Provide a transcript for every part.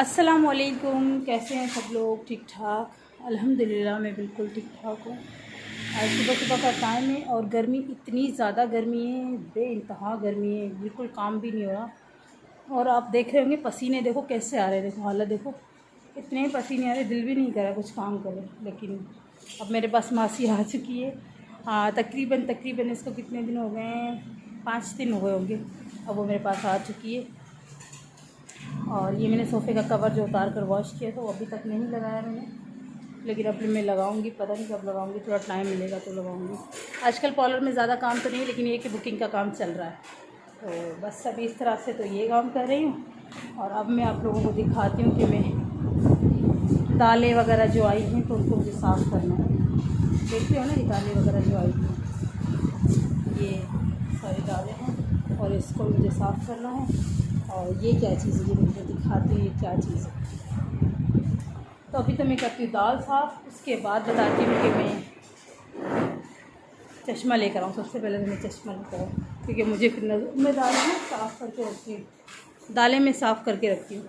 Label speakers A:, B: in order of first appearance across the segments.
A: अस्सलाम वालेकुम। कैसे हैं सब लोग? ठीक ठाक? अल्हम्दुलिल्लाह मैं बिल्कुल ठीक ठाक हूँ। आज सुबह सुबह का टाइम है और गर्मी, इतनी ज़्यादा गर्मी है, बेइंतहा गर्मी है, बिल्कुल काम भी नहीं हो रहा। और आप देख रहे होंगे पसीने देखो कैसे आ रहे हैं, देखो हालत देखो, इतने पसीने आ रहे, दिल भी नहीं कर रहा कुछ काम करे। लेकिन अब मेरे पास मासी आ चुकी है। हाँ, तकरीबन इसको कितने दिन हो गए हैं, 5 दिन हो गए होंगे। अब वो मेरे पास आ चुकी है। और ये मैंने सोफ़े का कवर जो उतार कर वॉश किया था वो अभी तक नहीं लगाया मैंने, लेकिन अब मैं लगाऊंगी, पता नहीं कब लगाऊंगी, थोड़ा टाइम मिलेगा तो लगाऊंगी। आजकल पार्लर में ज़्यादा काम तो नहीं, लेकिन ये कि बुकिंग का काम चल रहा है, तो बस अभी इस तरह से तो ये काम कर रही हूँ। और अब मैं आप लोगों को दिखाती हूँ कि मैं दालें वगैरह जो आई हैं तो उनको मुझे साफ़ करना है। देखते हो ना, ये दालें वगैरह जो आई हैं, ये सारी दालें हैं और इसको मुझे साफ़ करना है। और ये क्या चीज़ है, ये मुझे दिखाती हूँ ये क्या चीज़ है। तो अभी तो मैं करती हूँ दाल साफ़, उसके बाद बताती हूँ कि मैं चश्मा लेकर आऊँ। सबसे पहले तो मैं चश्मा लेकर आऊँ, क्योंकि मुझे फिर नज़र में दालें में साफ़ करके रखती हूँ, दालें में साफ़ करके रखती हूँ।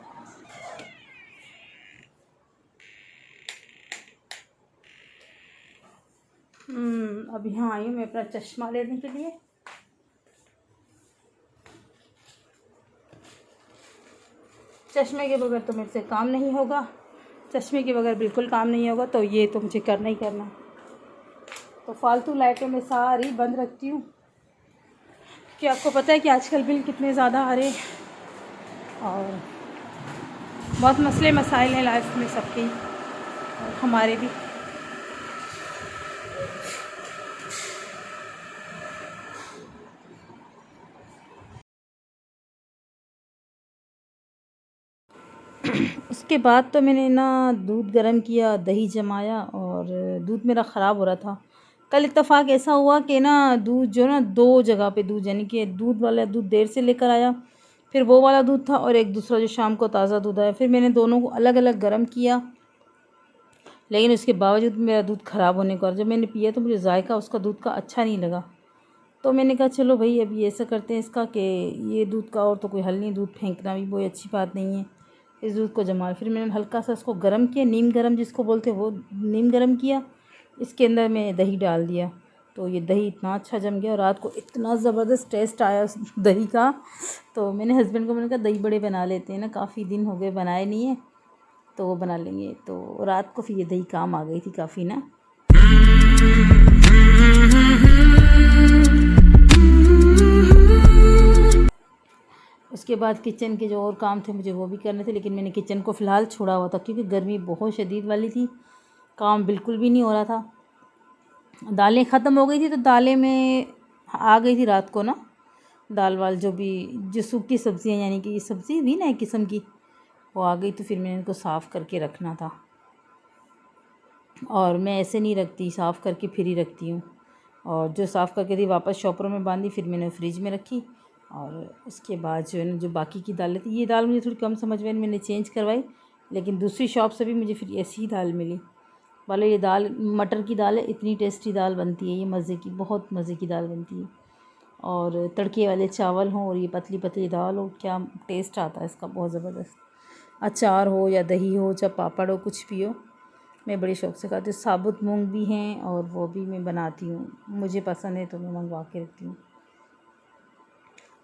A: अब यहाँ आई हूँ मैं अपना चश्मा लेने के लिए। चश्मे के बगैर तो मेरे से काम नहीं होगा, चश्मे के बगैर बिल्कुल काम नहीं होगा, तो ये तो मुझे करना ही करना। तो फालतू लाइटें मैं सारी बंद रखती हूँ, कि आपको पता है कि आजकल बिल कितने ज़्यादा आ रहे हैं और बहुत मसले मसाइल हैं लाइफ में सबके, और हमारे भी। उसके बाद तो मैंने ना दूध गर्म किया, दही जमाया, और दूध मेरा ख़राब हो रहा था। कल इत्तेफाक ऐसा हुआ कि ना दूध जो ना 2 जगह पे दूध, यानी कि दूध वाला दूध देर से लेकर आया, फिर वो वाला दूध था, और एक दूसरा जो शाम को ताज़ा दूध आया, फिर मैंने दोनों को अलग अलग गर्म किया। लेकिन उसके बावजूद मेरा दूध ख़राब होने का, और जब मैंने पिया तो मुझे जायका उसका दूध का अच्छा नहीं लगा। तो मैंने कहा चलो भाई अभी ऐसा करते हैं इसका कि ये दूध का और तो कोई हल नहीं, दूध फेंकना भी कोई अच्छी बात नहीं है। इस दूध को जमा, फिर मैंने हल्का सा इसको गर्म किया, नीम गर्म जिसको बोलते हैं वो नीम गर्म किया। इसके अंदर मैं दही डाल दिया, तो ये दही इतना अच्छा जम गया, और रात को इतना ज़बरदस्त टेस्ट आया उस दही का। तो मैंने हस्बैंड को मैंने कहा दही बड़े बना लेते हैं ना, काफ़ी दिन हो गए बनाए नहीं है, तो वो बना लेंगे। तो रात को फिर ये दही काम आ गई थी काफ़ी ना। उसके बाद किचन के जो और काम थे मुझे वो भी करने थे, लेकिन मैंने किचन को फ़िलहाल छोड़ा हुआ था, क्योंकि गर्मी बहुत शदीद वाली थी, काम बिल्कुल भी नहीं हो रहा था। दालें ख़त्म हो गई थी, तो दालें में आ गई थी रात को ना, दाल वाल जो भी, जो सूखी सब्ज़ियाँ, यानी कि ये सब्ज़ी भी ना एक किस्म की, वो आ गई, तो फिर मैंने इनको साफ़ करके रखना था। और मैं ऐसे नहीं रखती, साफ़ करके फिर ही रखती हूँ। और जो साफ़ करके थी वापस शॉपरों में बांधी, फिर मैंने फ्रिज में रखी। और उसके बाद जो है ना, जो बाकी की दालें थी, ये दाल मुझे थोड़ी कम समझ में आई, मैंने चेंज करवाई, लेकिन दूसरी शॉप से भी मुझे फिर ऐसी ही दाल मिली। वाले ये दाल मटर की दाल है, इतनी टेस्टी दाल बनती है ये, मज़े की, बहुत मज़े की दाल बनती है। और तड़के वाले चावल हों और ये पतली पतली दाल हो, क्या टेस्ट आता है इसका, बहुत ज़बरदस्त। अचार हो या दही हो या पापड़ हो, कुछ भी हो, मैं बड़ी शौक़ से खाती हूँ। साबुत मूंग भी हैं और वो भी मैं बनाती हूँ, मुझे पसंद है तो मैं मंगवा के रखती हूँ।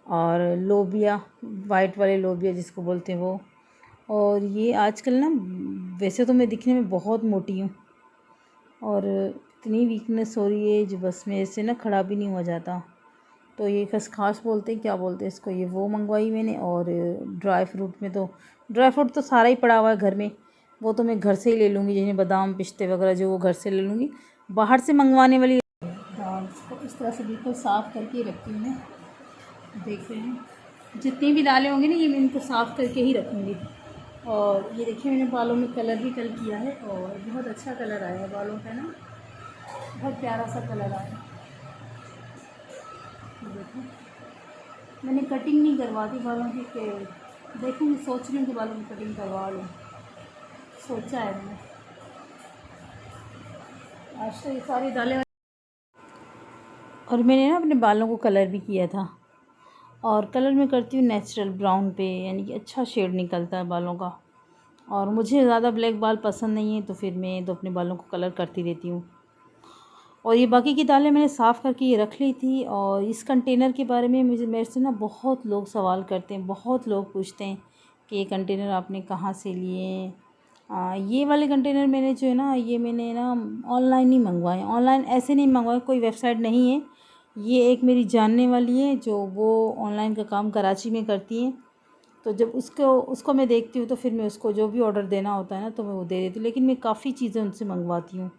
A: और लोबिया, वाइट वाले लोबिया जिसको बोलते हैं वो। और ये आजकल ना, वैसे तो मैं दिखने में बहुत मोटी हूँ और इतनी वीकनेस हो रही है जो बस मेरे से ना खड़ा भी नहीं हो जाता। तो ये खसखस बोलते हैं, क्या बोलते हैं इसको, ये वो मंगवाई मैंने। और ड्राई फ्रूट में तो ड्राई फ्रूट तो सारा ही पड़ा हुआ है घर में, वो तो मैं घर से ही ले लूँगी, जिन्हें बादाम पिस्ते वगैरह जो, वो घर से ले लूँगी। बाहर से मंगवाने वाली दाल को इस तरह से बिल्कुल साफ़ करके रखती हूँ मैं। देख रहे हैं जितनी भी दालें होंगी ना, ये मैं इनको साफ़ करके ही रखूँगी। और ये देखिए मैंने बालों में कलर भी कल किया है, और बहुत अच्छा कलर आया है बालों का ना, बहुत प्यारा सा कलर आया है। देखो मैंने कटिंग नहीं करवाती बालों की, कि देखूँगी, सोच रही हूँ कि बालों की कटिंग करवा लूँ, सोचा है मैंने। आज तो ये सारी दालें, और मैंने ना अपने बालों को कलर भी किया था। और कलर मैं करती हूँ नेचुरल ब्राउन पे, यानी कि अच्छा शेड निकलता है बालों का। और मुझे ज़्यादा ब्लैक बाल पसंद नहीं है, तो फिर मैं तो अपने बालों को कलर करती रहती हूँ। और ये बाकी की दालें मैंने साफ़ करके ये रख ली थी। और इस कंटेनर के बारे में मेरे से ना बहुत लोग सवाल करते हैं, बहुत लोग पूछते हैं कि ये कंटेनर आपने कहाँ से लिए। ये वाले कंटेनर मैंने जो है ना, ये मैंने ना ऑनलाइन ही मंगवाए। ऑनलाइन ऐसे नहीं मंगवाए, कोई वेबसाइट नहीं है। ये एक मेरी जानने वाली है जो वो ऑनलाइन का काम कराची में करती है। तो जब उसको मैं देखती हूँ तो फिर मैं उसको जो भी ऑर्डर देना होता है ना तो मैं वो दे देती हूँ। लेकिन मैं काफ़ी चीज़ें उनसे मंगवाती हूँ,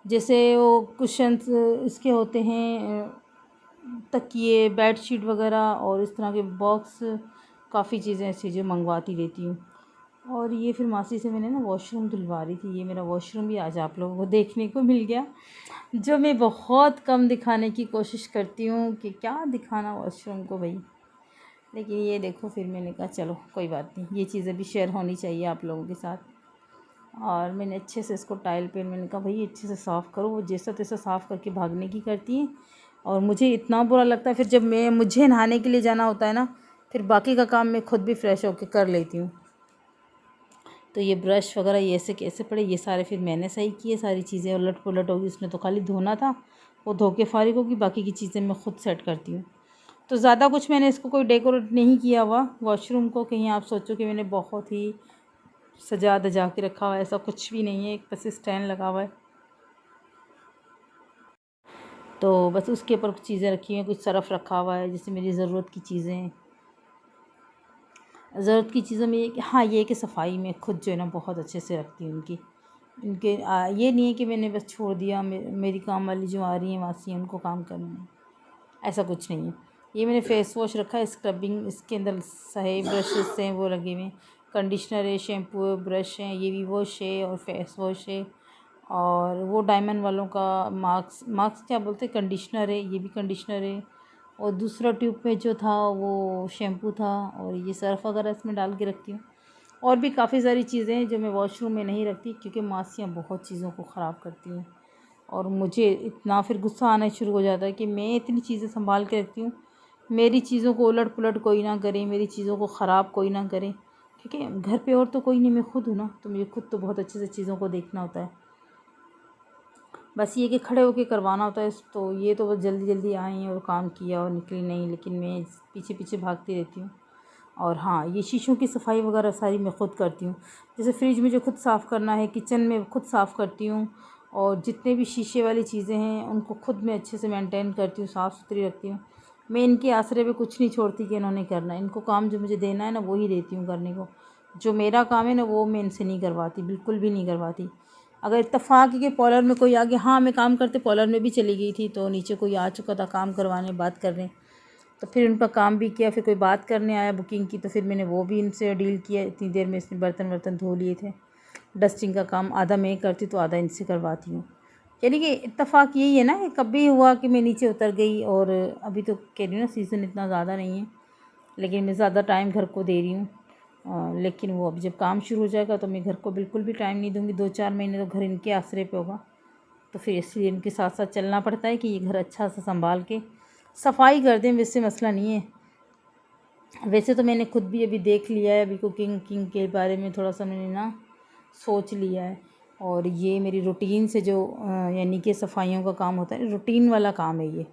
A: जैसे वो कुशन्स इसके होते हैं, तकिए, बेडशीट वगैरह, और इस तरह के बॉक्स, काफ़ी चीज़ें ऐसी जो मंगवाती रहती हूँ। और ये फिर मासी से मैंने ना वॉशरूम धुलवा रही थी। ये मेरा वॉशरूम भी आज आप लोगों को देखने को मिल गया, जो मैं बहुत कम दिखाने की कोशिश करती हूँ कि क्या दिखाना वॉशरूम को भाई। लेकिन ये देखो, फिर मैंने कहा चलो कोई बात नहीं, ये चीज़ें भी शेयर होनी चाहिए आप लोगों के साथ। और मैंने अच्छे से इसको टाइल पे, मैंने कहा भाई अच्छे से साफ़ करो। वो जैसा तैसा साफ़ करके भागने की करती है। और मुझे इतना बुरा लगता है फिर जब मुझे नहाने के लिए जाना होता है ना, फिर बाकी का काम मैं खुद भी फ्रेश होकर कर लेती हूँ। तो ये ब्रश वगैरह ये ऐसे कैसे पड़े, ये सारे फिर मैंने सही किए। सारी चीज़ें उलट पुलट होगी, उसने तो खाली धोना था, वो धो के फारिग होगी। बाकी की चीज़ें मैं खुद सेट करती हूँ। तो ज़्यादा कुछ मैंने इसको कोई डेकोरेट नहीं किया हुआ वॉशरूम को, कहीं आप सोचो कि मैंने बहुत ही सजा धजा के रखा हुआ है, ऐसा कुछ भी नहीं है। एक बस स्टैंड लगा हुआ है, तो बस उसके ऊपर कुछ चीज़ें रखी हुई हैं। कुछ सरफ़ रखा हुआ है, जैसे मेरी ज़रूरत की चीज़ें। ज़रूरत की चीज़ों में ये कि हाँ, ये कि सफाई में खुद जो है ना बहुत अच्छे से रखती हूँ उनकी। ये नहीं है कि मैंने बस छोड़ दिया, मेरी काम वाली जो आ रही हैं मासी हैं उनको काम करना है, ऐसा कुछ नहीं है। ये मैंने फ़ेस वॉश रखा है, स्क्रबिंग इसके अंदर सही ब्रशेस हैं वो लगे हुए हैं, कंडीशनर है, शैम्पू है, ब्रश है, ये भी वॉश है और फेस वॉश है। और वो डायमंड वालों का मार्क्स क्या बोलते हैं, कंडीशनर है, ये भी कंडीशनर है। और दूसरा ट्यूब में जो था वो शैम्पू था। और ये सर्फ़ वगैरह इसमें डाल के रखती हूँ। और भी काफ़ी सारी चीज़ें हैं जो मैं वॉशरूम में नहीं रखती, क्योंकि मासियाँ बहुत चीज़ों को ख़राब करती हैं। और मुझे इतना फिर गुस्सा आना शुरू हो जाता है कि मैं इतनी चीज़ें संभाल के रखती हूँ, मेरी चीज़ों को उलट पुलट कोई ना करे, मेरी चीज़ों को ख़राब कोई ना करे। ठीक है, घर पे और तो कोई नहीं, मैं खुद हूँ ना, तो मुझे खुद तो बहुत अच्छे से चीज़ों को देखना होता है। बस ये कि खड़े होके करवाना होता है। तो ये तो बस जल्दी जल्दी आई और काम किया और निकली नहीं, लेकिन मैं पीछे पीछे भागती रहती हूँ। और हाँ, ये शीशों की सफाई वगैरह सारी मैं खुद करती हूँ। जैसे फ्रिज में जो खुद साफ़ करना है, किचन में खुद साफ़ करती हूँ। और जितने भी शीशे वाली चीज़ें हैं उनको खुद मैं अच्छे से मेंटेन करती हूँ, साफ़ सुथरी रखती हूँ। मैं इनके आसरे पे कुछ नहीं छोड़ती कि इन्होंने करना है। इनको काम जो मुझे देना है ना वो ही देती हूँ करने को। जो मेरा काम है ना वो मैं इनसे नहीं करवाती, बिल्कुल भी नहीं करवाती। अगर इत्तेफाक है कि पॉलर में कोई आ गया, हाँ मैं काम करते पॉलर में भी चली गई थी, तो नीचे कोई आ चुका था काम करवाने, बात करने, तो फिर उनका काम भी किया। फिर कोई बात करने आया बुकिंग की, तो फिर मैंने वो भी इनसे डील किया। इतनी देर में इसने बर्तन वर्तन धो लिए थे। डस्टिंग का काम आधा मैं करती तो आधा इनसे करवाती हूँ। यानी कि इत्तेफाक यही है ना कि कभी हुआ कि मैं नीचे उतर गई। और अभी तो कह रही हूँ ना सीज़न इतना ज़्यादा नहीं है, लेकिन मैं ज़्यादा टाइम घर को दे रही हूँ। लेकिन वो अब जब काम शुरू हो जाएगा तो मैं घर को बिल्कुल भी टाइम नहीं दूँगी। 2-4 महीने तो घर इनके आसरे पे होगा। तो फिर इसलिए इनके साथ साथ चलना पड़ता है कि ये घर अच्छा सा संभाल के सफाई कर दें। वैसे मसला नहीं है। वैसे तो मैंने खुद भी अभी देख लिया है, अभी कुकिंग के बारे में थोड़ा सा मैंने ना सोच लिया है। और ये मेरी रूटीन से जो यानी कि सफाइयों का काम होता है, रूटीन वाला काम है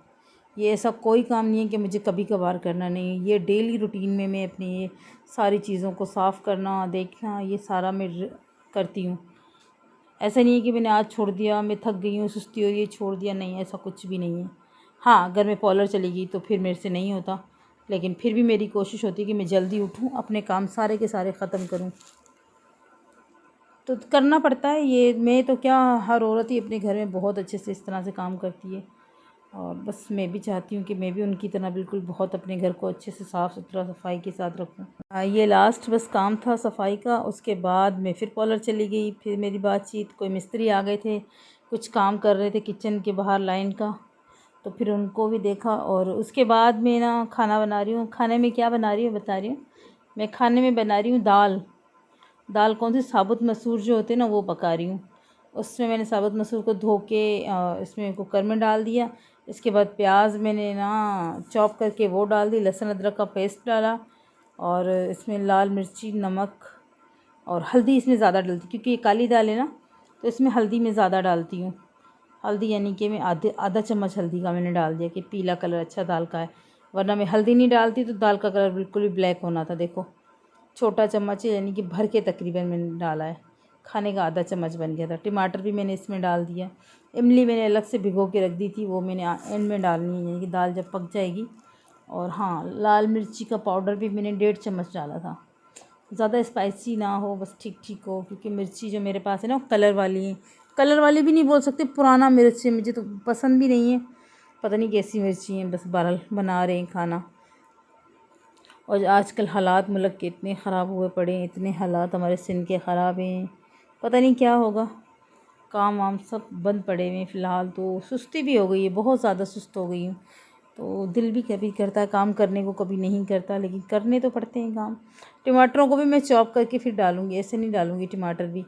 A: ये ऐसा कोई काम नहीं है कि मुझे कभी कभार करना नहीं है। ये डेली रूटीन में मैं अपनी ये सारी चीज़ों को साफ़ करना, देखना, ये सारा मैं करती हूँ। ऐसा नहीं है कि मैंने आज छोड़ दिया, मैं थक गई हूँ, सुस्ती हो रही है, छोड़ दिया, नहीं, ऐसा कुछ भी नहीं है। हाँ, अगर मैं पॉलर चली गई तो फिर मेरे से नहीं होता, लेकिन फिर भी मेरी कोशिश होती है कि मैं जल्दी उठूँ, अपने काम सारे के सारे ख़त्म करूँ। तो करना पड़ता है ये। मैं तो क्या, हर औरत ही अपने घर में बहुत अच्छे से इस तरह से काम करती है। और बस मैं भी चाहती हूँ कि मैं भी उनकी तरह बिल्कुल बहुत अपने घर को अच्छे से साफ़ सुथरा सफाई के साथ रखूँ। ये लास्ट बस काम था सफाई का। उसके बाद मैं फिर पॉलर चली गई। फिर मेरी बातचीत, कोई मिस्त्री आ गए थे, कुछ काम कर रहे थे किचन के बाहर लाइन का, तो फिर उनको भी देखा। और उसके बाद मैं ना खाना बना रही हूँ। खाने में क्या बना रही हूँ बता रही हूँ। मैं खाने में बना रही हूँ दाल कौन सी, साबुत मसूर जो होते हैं ना वो पका रही हूँ। उसमें मैंने साबुत मसूर को धो के इसमें कुकर में डाल दिया। इसके बाद प्याज मैंने ना चॉप करके वो डाल दी, लहसुन अदरक का पेस्ट डाला, और इसमें लाल मिर्ची, नमक और हल्दी इसमें ज़्यादा डलती क्योंकि ये काली दाल है ना, तो इसमें हल्दी मैं ज़्यादा डालती हूँ। हल्दी यानी कि मैं आधा चम्मच हल्दी का मैंने डाल दिया कि पीला कलर अच्छा दाल का है, वरना मैं हल्दी नहीं डालती तो दाल का कलर बिल्कुल भी ब्लैक होना था। देखो छोटा चम्मच है यानी कि भर के तकरीबन मैंने डाला है, खाने का आधा चम्मच बन गया था। टमाटर भी मैंने इसमें डाल दिया। इमली मैंने अलग से भिगो के रख दी थी, वो मैंने एंड में डालनी है यानी कि दाल जब पक जाएगी। और हाँ, लाल मिर्ची का पाउडर भी मैंने 1.5 चम्मच डाला था। ज़्यादा स्पाइसी ना हो, बस ठीक ठीक हो, क्योंकि मिर्ची जो मेरे पास है ना वो कलर वाली है। कलर वाली भी नहीं बोल सकते, पुराना मिर्च है, मुझे तो पसंद भी नहीं है। पता नहीं कैसी मिर्ची हैं, बस बहरहाल बना रहे हैं खाना। और आजकल हालात मुल्क के इतने ख़राब हुए पड़े हैं, इतने हालात हमारे सिंध के ख़राब हैं, पता नहीं क्या होगा। काम वाम सब बंद पड़े हुए हैं फ़िलहाल। तो सुस्ती भी हो गई है, बहुत ज़्यादा सुस्त हो गई हूँ। तो दिल भी कभी करता है काम करने को, कभी नहीं करता, लेकिन करने तो पड़ते हैं काम। टमाटरों को भी मैं चॉप करके फिर डालूँगी, ऐसे नहीं डालूँगी टमाटर भी,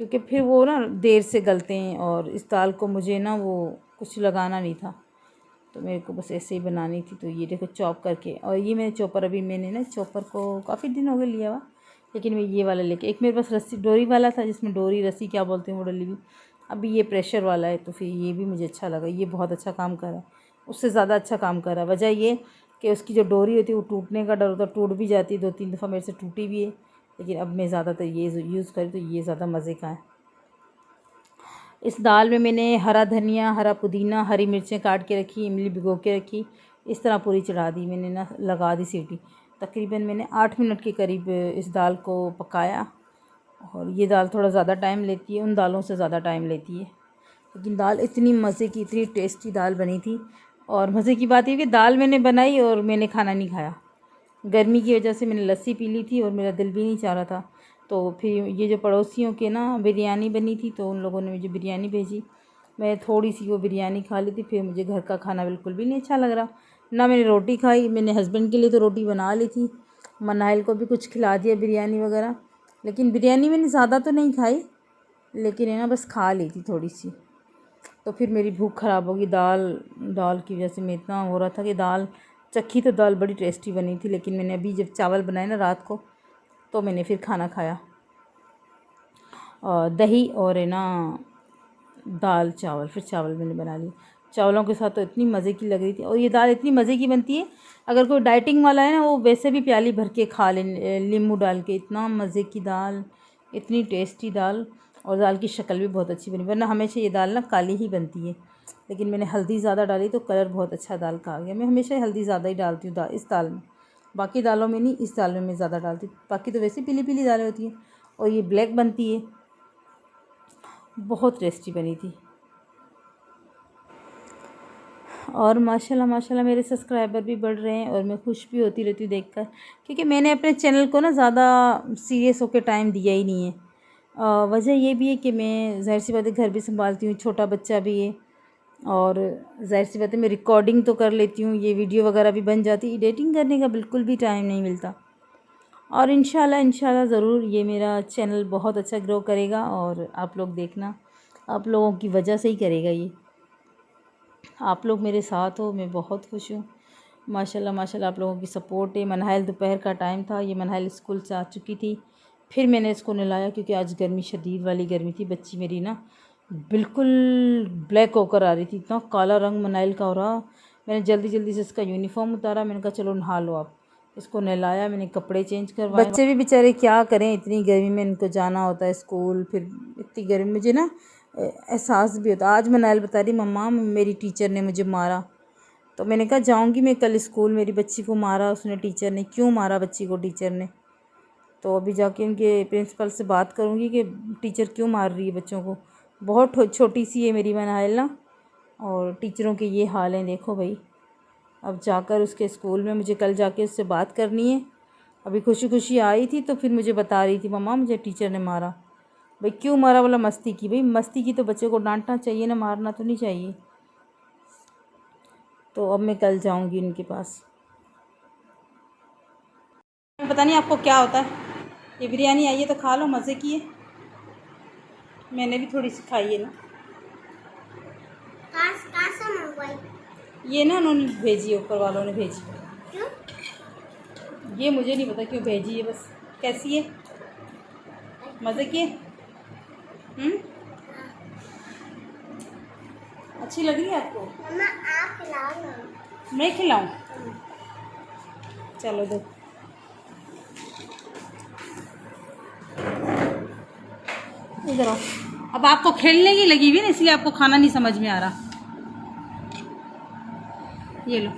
A: क्योंकि फिर वो ना देर से गलते हैं। और इस दाल को मुझे ना वो कुछ लगाना नहीं था, तो मेरे को बस ऐसे ही बनानी थी। तो ये देखो चॉप करके, और ये मैंने चॉपर अभी मैंने ना चॉपर को काफ़ी दिन हो गए लिया हुआ, लेकिन मैं ये वाला लेके, एक मेरे पास रस्सी डोरी वाला था जिसमें डोरी रस्सी क्या बोलते हैं वो डली हुई, अभी ये प्रेशर वाला है। तो फिर ये भी मुझे अच्छा लगा, ये बहुत अच्छा काम कर रहा है, उससे ज़्यादा अच्छा काम कर रहा है। वजह ये कि उसकी जो डोरी होती है वो टूटने का डर होता है, टूट भी जाती है, 2-3 दफ़ा मेरे से टूटी भी है। लेकिन अब मैं ज़्यादातर ये यूज़ करी तो ये ज़्यादा मज़े का है। इस दाल में मैंने हरा धनिया, हरा पुदीना, हरी मिर्चें काट के रखी, इमली भिगो के रखी, इस तरह पूरी चढ़ा दी मैंने ना, लगा दी सीटी। तकरीबन मैंने 8 मिनट के करीब इस दाल को पकाया। और ये दाल थोड़ा ज़्यादा टाइम लेती है, उन दालों से ज़्यादा टाइम लेती है, लेकिन दाल इतनी मज़े की, इतनी टेस्टी दाल बनी थी। और मज़े की बात ये कि दाल मैंने बनाई और मैंने खाना नहीं खाया। गर्मी की वजह से मैंने लस्सी पी ली थी और मेरा दिल भी नहीं चाह रहा था। तो फिर ये जो पड़ोसियों के ना बिरयानी बनी थी, तो उन लोगों ने मुझे बिरयानी भेजी, मैं थोड़ी सी वो बिरयानी खा ली थी। फिर मुझे घर का खाना बिल्कुल भी नहीं अच्छा लग रहा, ना मैंने रोटी खाई। मैंने हस्बैंड के लिए तो रोटी बना ली थी, मनाइल को भी कुछ खिला दिया बिरयानी वगैरह, लेकिन बिरयानी मैंने ज़्यादा तो नहीं खाई, लेकिन है ना बस खा ली थी थोड़ी सी। तो फिर मेरी भूख ख़राब होगी, दाल की वजह से मैं इतना हो रहा था कि दाल चखी, तो दाल बड़ी टेस्टी बनी थी। लेकिन मैंने अभी जब चावल बनाए ना रात को, तो मैंने फिर खाना खाया, और दही और है ना दाल चावल, फिर चावल मैंने बना लिए। चावलों के साथ तो इतनी मज़े की लग रही थी, और ये दाल इतनी मज़े की बनती है, अगर कोई डाइटिंग वाला है ना वो वैसे भी प्याली भर के खा ले, नींबू डाल के। इतना मज़े की दाल, इतनी टेस्टी दाल, और दाल की शक्ल भी बहुत अच्छी बनी, वरना हमेशा ये दाल ना काली ही बनती है, लेकिन मैंने हल्दी ज़्यादा डाली तो कलर बहुत अच्छा दाल का आ गया। मैं हमेशा हल्दी ज़्यादा ही डालती हूँ इस दाल में, बाकी दालों में नहीं, इस दाल में मैं ज़्यादा डालती हूँ। बाकी तो वैसे पीली पीली दालें होती हैं, और ये ब्लैक बनती है, बहुत टेस्टी बनी थी। और माशाल्लाह माशाल्लाह मेरे सब्सक्राइबर भी बढ़ रहे हैं, और मैं खुश भी होती रहती हूँ देखकर, क्योंकि मैंने अपने चैनल को ना ज़्यादा सीरियस होकर टाइम दिया ही नहीं है। वजह ये भी है कि मैं ज़ाहिर सी बात है घर भी संभालती हूँ, छोटा बच्चा भी है, और ज़ाहिर सी बात है मैं रिकॉर्डिंग तो कर लेती हूँ, ये वीडियो वगैरह भी बन जाती, एडिटिंग करने का बिल्कुल भी टाइम नहीं मिलता। और इंशाल्लाह ज़रूर ये मेरा चैनल बहुत अच्छा ग्रो करेगा, और आप लोग देखना, आप लोगों की वजह से ही करेगा ये। आप लोग मेरे साथ हो, मैं बहुत खुश हूँ। माशाल्लाह माशाल्लाह आप लोगों की सपोर्ट है। मनाइल दोपहर का टाइम था, ये मनाइल स्कूल से आ चुकी थी, फिर मैंने इसको नहलाया, क्योंकि आज गर्मी शदीद वाली गर्मी थी। बच्ची मेरी ना बिल्कुल ब्लैक होकर आ रही थी, इतना काला रंग मनाइल का हो रहा। मैंने जल्दी जल्दी से इसका यूनिफॉर्म उतारा, मैंने कहा चलो नहा लो आप। इसको नहलाया, मैंने कपड़े चेंज करवाए। बच्चे भी बेचारे क्या करें, इतनी गर्मी में इनको जाना होता है स्कूल, फिर इतनी गर्मी मुझे ना एहसास भी होता। आज मनाइल बता रही मम्मा मेरी टीचर ने मुझे मारा, तो मैंने कहा जाऊंगी मैं कल स्कूल, मेरी बच्ची को मारा उसने टीचर ने, क्यों मारा बच्ची को टीचर ने। तो अभी जाके उनके प्रिंसिपल से बात करूंगी कि टीचर क्यों मार रही है बच्चों को। बहुत छोटी सी है मेरी मनाइल ना, और टीचरों के ये हाल हैं, देखो भाई। अब जाकर उसके स्कूल में मुझे कल जाके उससे बात करनी है। अभी खुशी खुशी आई थी, तो फिर मुझे बता रही थी मम्मा मुझे टीचर ने मारा। भाई क्यों मारा, बोला मस्ती की। भाई मस्ती की तो बच्चे को डांटना चाहिए ना, मारना तो नहीं चाहिए। तो अब मैं कल जाऊंगी इनके पास। पता नहीं आपको क्या होता है, ये बिरयानी आई है तो खा लो, मज़े की है। मैंने भी थोड़ी सी खाई है ना। कहाँ से मंगवाई? ये ना उन्होंने भेजी है, ऊपर वालों ने भेजी। क्यों? ये मुझे नहीं पता क्यों भेजी है, बस कैसी है। मज़े किए? अच्छी लग रही है आपको?
B: मम्मा आप खिलाओ ना।
A: मैं खिलाऊं? चलो दो। इधर आओ। अब आपको खेलने की लगी हुई ना, इसलिए आपको खाना नहीं समझ में आ रहा। ये लो।